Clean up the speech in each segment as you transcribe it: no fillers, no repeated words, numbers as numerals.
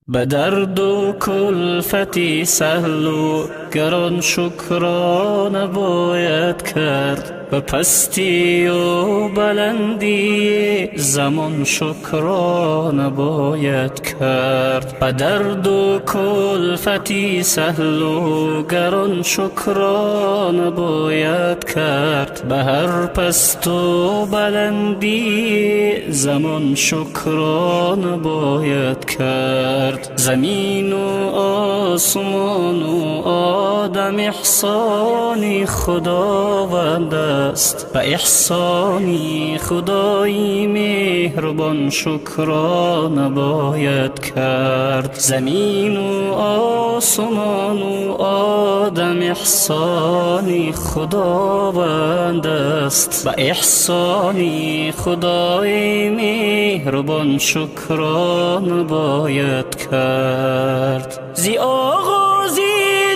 به درد و کلفتی سهل و گران شکرانه باید کرد، به پستی و بلندی زمان شکرانه باید کرد. به درد و کلفتی سهل و گران شکرانه باید کرد، به هر پست و بلندی زمان شکرانه باید کرد. زمین و آسمان و آدم احسانی خداوند است، به احسانی خدایی مهربان شکرانه باید کرد. زمین و آسمان و آدم احسانی خداوند است، به احسانی خدای مهربان شکرانه باید کرد. زی آغازی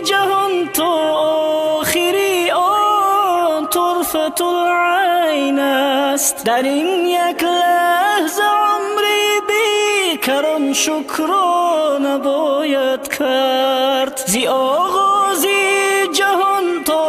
جهان تا آخری آن طرفت العین است، در این یک لحظه عمری بیکران شکرانه باید کرد. زی آغازی جهان تا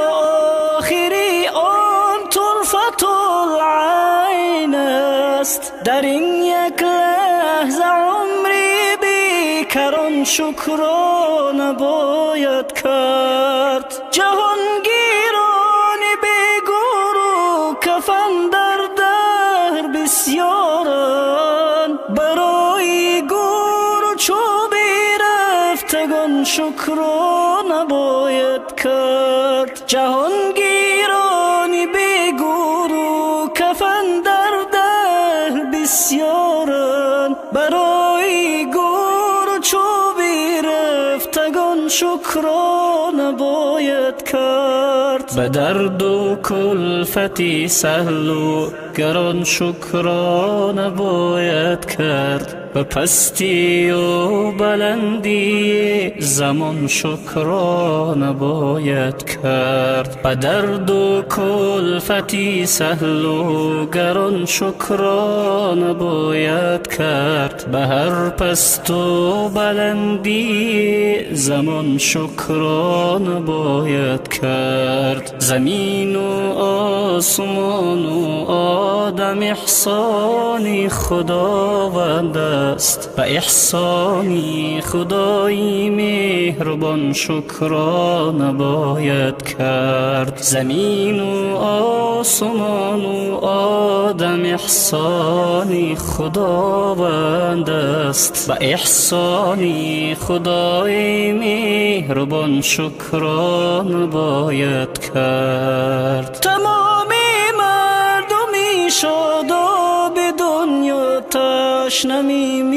آخری آن طرفت العین است، در این یک لحظه عمری بیکران شکرانه باید کرد. جهانگیرانی بیگور و کفن در دهر بسیارند، برای گور و چوبی رفتگان شکرانه باید کرد. جهانگیرانی بیگور و کفن در دهر بسیارند، برای گور و چوبی رفتگان شکرانه باید کرد. به درد و کلفتی سهل و گران شکرانه باید کرد، به پستی و بلندی زمان شکرانه باید کرد. به درد و کلفتی سهل و گران شکرانه باید کرد، به هر پست و بلندی زمان شکرانه باید کرد. زمین و آسمان و آدم احسانی خداوند است، به احسانی خدایی مهربان شکرانه باید کرد. زمین و آسمان و آدم احسانی خداوند است، به احسانی خدای مهربان شکرانه باید کرد. تمامی مردمی شاداب دنیا تشنه میمیرند،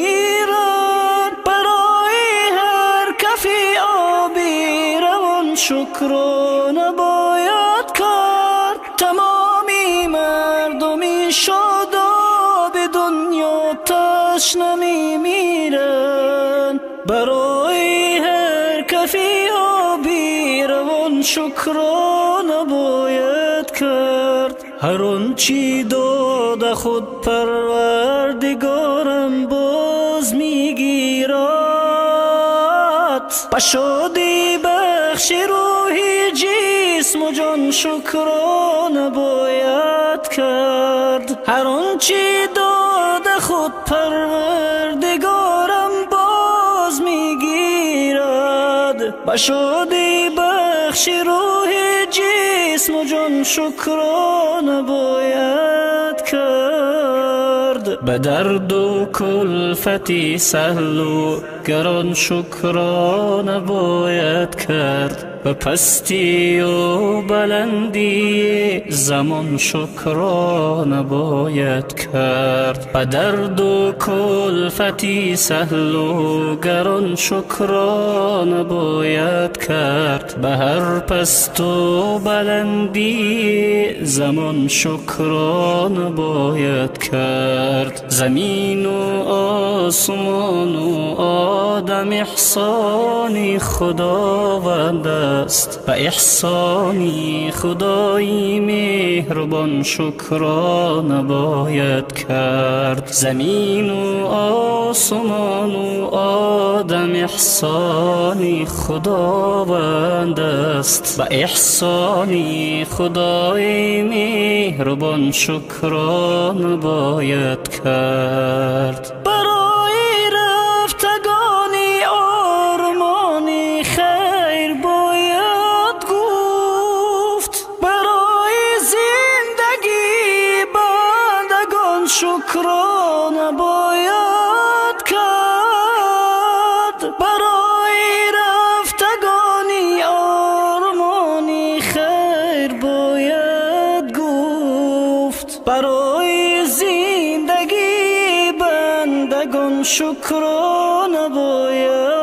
برای هر کفی آبی روان شکرانه باید کرد. تمامی مردمی شاداب دنیا تشنه میمیرند، برای هر کفی آبی روان شکرانه باید کرد. هر آنچی داد خود پروردگارم باز میگیرد، به شادی بخش روحی جسم و جان شکرانه باید کرد. هر آنچی داد خود پروردگارم باز میگیرد، به شادی بخش روحی جسم و جان شکرانه باید کرد. به درد و کلفتی سهل و گران شکرانه باید کرد، به پستی و بلندی زمان شکرانه باید کرد. به درد و کلفتی سهل و گران شکرانه باید کرد، به هر پست و بلندی زمان شکرانه باید کرد. زمین و آسمان و آدم احسانی خداوند است و احسانی خدایی مهربان شکرانه باید کرد. زمین و آسمان و آدم احسانی خداوند است و احسانی خدای مهربان شکرانه باید کرد. برای رفتگانی آرمانی خیر باید گفت، برای زندگی بندگان شکرانه باید کرد. برای رفتگانی آرمانی خیر باید گفت، برای زندگی بندگان شکرانه باید